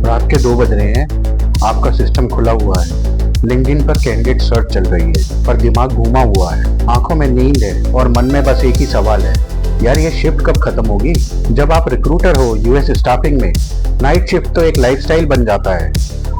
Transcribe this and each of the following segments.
रात के 2 बज रहे हैं, आपका सिस्टम खुला हुआ है, लिंक्डइन पर कैंडिडेट सर्च चल रही है, पर दिमाग घूमा हुआ है, आंखों में नींद है और मन में बस एक ही सवाल है, यार ये शिफ्ट कब खत्म होगी। जब आप रिक्रूटर हो यूएस स्टाफिंग में, नाइट शिफ्ट तो एक लाइफस्टाइल बन जाता है।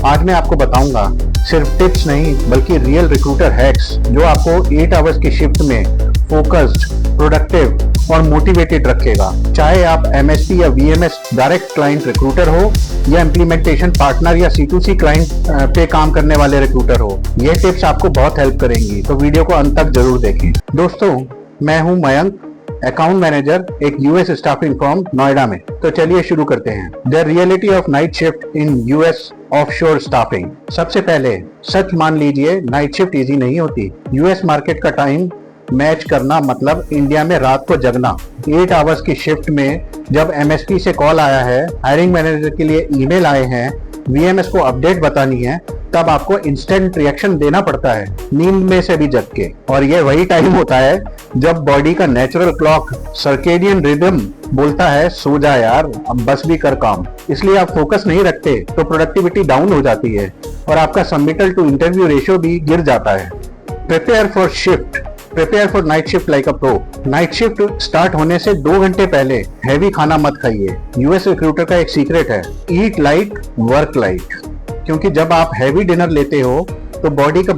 आज मैं आपको बताऊंगा सिर्फ टिप्स नहीं बल्कि रियल रिक्रूटर हैक्स जो आपको 8 आवर्स की शिफ्ट में फोकस्ड, प्रोडक्टिव और मोटिवेटेड रखेगा। चाहे आप एमएसपी या वीएमएस डायरेक्ट क्लाइंट रिक्रूटर हो या इम्प्लीमेंटेशन पार्टनर या C2C क्लाइंट पे काम करने वाले रिक्रूटर हो, ये टिप्स आपको बहुत हेल्प करेंगी, तो वीडियो को अंत तक जरूर देखें। दोस्तों, मैं हूं मयंक, अकाउंट मैनेजर एक यूएस स्टाफिंग फर्म नोएडा में। तो चलिए शुरू करते हैं। The reality of night shift in US offshore staffing. सबसे पहले सच मान लीजिए, नाइट शिफ्ट इजी नहीं होती। यूएस मार्केट का टाइम मैच करना मतलब इंडिया में रात को जगना। 8 आवर्स की शिफ्ट में जब एमएसपी से कॉल आया है, हायरिंग मैनेजर के लिए ईमेल आए हैं, वीएमएस को अपडेट बतानी है, तब आपको इंस्टेंट रिएक्शन देना पड़ता है, नींद में से भी जग के। और ये वही टाइम होता है जब बॉडी का नेचुरल क्लॉक सर्केडियन रिदम बोलता है सो जा यार, अब बस भी कर काम। इसलिए आप फोकस नहीं रखते तो प्रोडक्टिविटी डाउन हो जाती है और आपका सबमिटल टू इंटरव्यू रेशियो भी गिर जाता है। Prepare for shift, prepare for night shift like a pro. Night shift start होने से 2 घंटे पहले हैवी खाना मत खाइए। यूएस रिक्रूटर का एक सीक्रेट है, ईट लाइट वर्क लाइट। क्योंकि जब आप हैवी डिनर लेते हो तो बॉडी का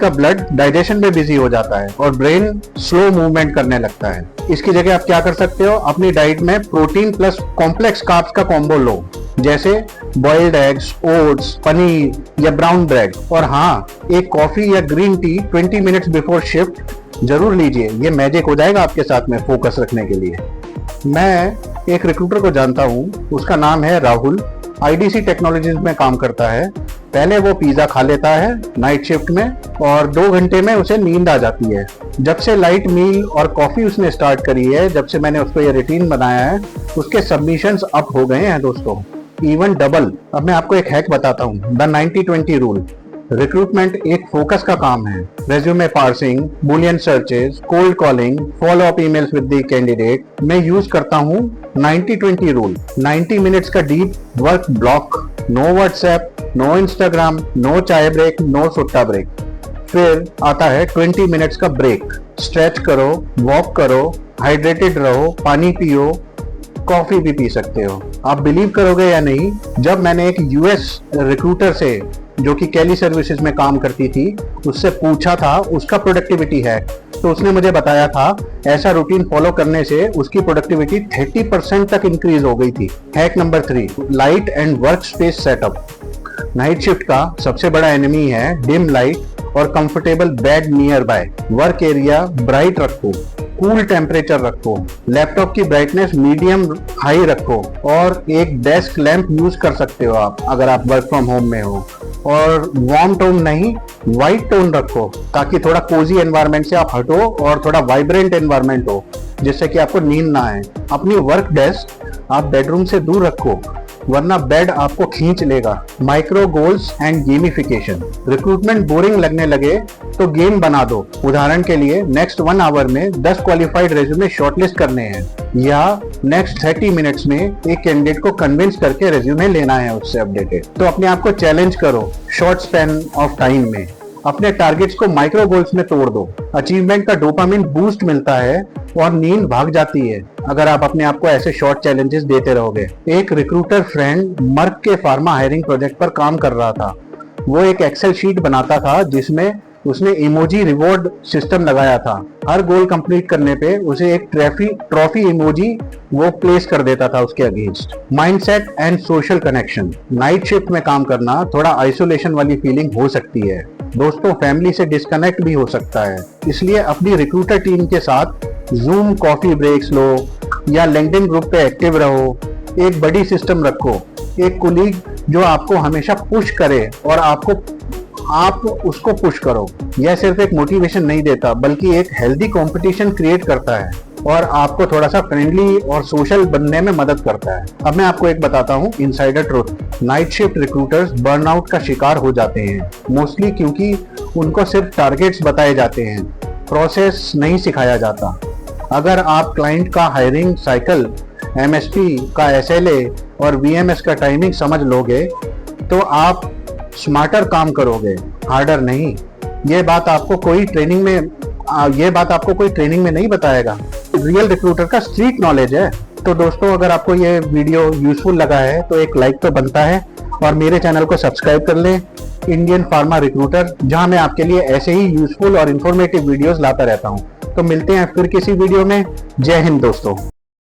ब्लड डाइजेशन में बिजी हो जाता है और ब्रेन स्लो मूवमेंट करने लगता है। इसकी जगह आप क्या कर सकते हो, अपनी डाइट में प्रोटीन प्लस कॉम्प्लेक्स कार्ब्स का कॉम्बो लो, जैसे बॉइल्ड एग्स, ओट्स, पनीर या ब्राउन ब्रेड। और हाँ, एक कॉफी या green tea 20 minutes before shift जरूर लीजिए। ये मैजिक हो जाएगा आपके साथ में फोकस रखने के लिए। मैं एक रिक्रूटर को जानता हूँ, उसका नाम है राहुल, आईडीसी टेक्नोलॉजीज में काम करता है। पहले वो पिज्जा खा लेता है नाइट शिफ्ट में और 2 घंटे में उसे नींद आ जाती है। जब से लाइट मील और कॉफी उसने स्टार्ट करी है, जब से मैंने उसको ये रूटीन बनाया है, उसके सबमिशंस अप हो गए हैं दोस्तों, इवन डबल। अब मैं आपको एक हैक बताता हूँ, द 90-20 रूल। रिक्रूटमेंट एक फोकस का काम है। Resume parsing, boolean searches, cold calling, follow up emails with the candidate. मैं यूज करता हूँ 90-20 रूल। 90 मिनट्स का deep work block, no WhatsApp, no Instagram, no chai break, no sutta break. फिर आता है 20 मिनट्स का ब्रेक। स्ट्रेच करो, वॉक करो, हाइड्रेटेड रहो, पानी पियो, कॉफी भी पी सकते हो। आप बिलीव करोगे या नहीं, जब मैंने एक यूएस रिक्रूटर से जो कि कैली सर्विसेज में काम करती थी, उससे पूछा था उसका प्रोडक्टिविटी है, तो उसने मुझे बताया था ऐसा रूटीन फॉलो करने से उसकी प्रोडक्टिविटी 30% तक इंक्रीज हो गई थी। Hack number 3, light and work space setup. Night shift का सबसे बड़ा एनिमी है डिम लाइट और comfortable bed near by. Work area bright रखो, कूल टेम्परेचर रखो, लैपटॉप की ब्राइटनेस मीडियम हाई रखो और एक डेस्क लैंप यूज कर सकते हो आप अगर आप वर्क फ्रॉम होम में हो। और वार्म टोन नहीं, वाइट टोन रखो ताकि थोड़ा कोजी एनवायरनमेंट से आप हटो और थोड़ा वाइब्रेंट एनवायरनमेंट हो, जिससे कि आपको नींद ना आए। अपनी वर्क डेस्क आप बेडरूम से दूर रखो, वरना बेड आपको खींच लेगा। Micro goals and gamification. Recruitment boring लगने लगे तो गेम बना दो। उदाहरण के लिए, नेक्स्ट 1 आवर में 10 क्वालिफाइड रेज्यूमे शॉर्टलिस्ट करने हैं, या नेक्स्ट 30 मिनट्स में एक कैंडिडेट को कन्विंस करके रेज्यूमे लेना है उससे अपडेटेड। तो अपने आप को चैलेंज करो शॉर्ट स्पैन ऑफ टाइम में। अपने टारगेट्स को माइक्रो गोल्स में तोड़ दो। अचीवमेंट का डोपामिन बूस्ट मिलता है और नींद भाग जाती है अगर आप अपने आप को ऐसे शॉर्ट चैलेंजेस देते रहोगे। एक रिक्रूटर फ्रेंड मर्क के फार्मा हायरिंग प्रोजेक्ट पर काम कर रहा था। वो एक एक्सेल शीट बनाता था जिसमें उसने इमोजी रिवॉर्ड सिस्टम लगाया था। हर गोल कंप्लीट करने पे उसे एक ट्रॉफी इमोजी वो प्लेस कर देता था उसके against. Mindset and social connection. Night shift में काम करना थोड़ा आइसोलेशन वाली फीलिंग हो सकती है दोस्तों, फैमिली से डिस्कनेक्ट भी हो सकता है। इसलिए अपनी रिक्रूटर टीम के साथ जूम कॉफी ब्रेक्स लो या लिंक्डइन ग्रुप पे एक्टिव रहो। एक बड़ी सिस्टम रखो, एक कोलीग जो आपको हमेशा पुश करे और आप उसको पुश करो। यह सिर्फ एक मोटिवेशन नहीं देता बल्कि एक हेल्दी कंपटीशन क्रिएट करता है और आपको थोड़ा सा फ्रेंडली और सोशल बनने में मदद करता है। अब मैं आपको एक बताता हूँ insider truth. Night shift recruiters burnout का शिकार हो जाते हैं, मोस्टली क्योंकि उनको सिर्फ टारगेट्स बताए जाते हैं, प्रोसेस नहीं सिखाया जाता। अगर आप क्लाइंट का हायरिंग साइकिल, एमएसपी का एसएलए और VMS का टाइमिंग समझ लोगे तो आप स्मार्टर काम करोगे, हार्डर नहीं। ये बात आपको कोई ट्रेनिंग में नहीं बताएगा। रियल रिक्रूटर का स्ट्रीट नॉलेज है। तो दोस्तों, अगर आपको ये वीडियो यूजफुल लगा है तो एक लाइक तो बनता है और मेरे चैनल को सब्सक्राइब कर लें, इंडियन फार्मा रिक्रूटर, जहां मैं आपके लिए ऐसे ही यूजफुल और इंफॉर्मेटिव वीडियोस लाता रहता हूं। तो मिलते हैं फिर किसी वीडियो में। जय हिंद दोस्तों।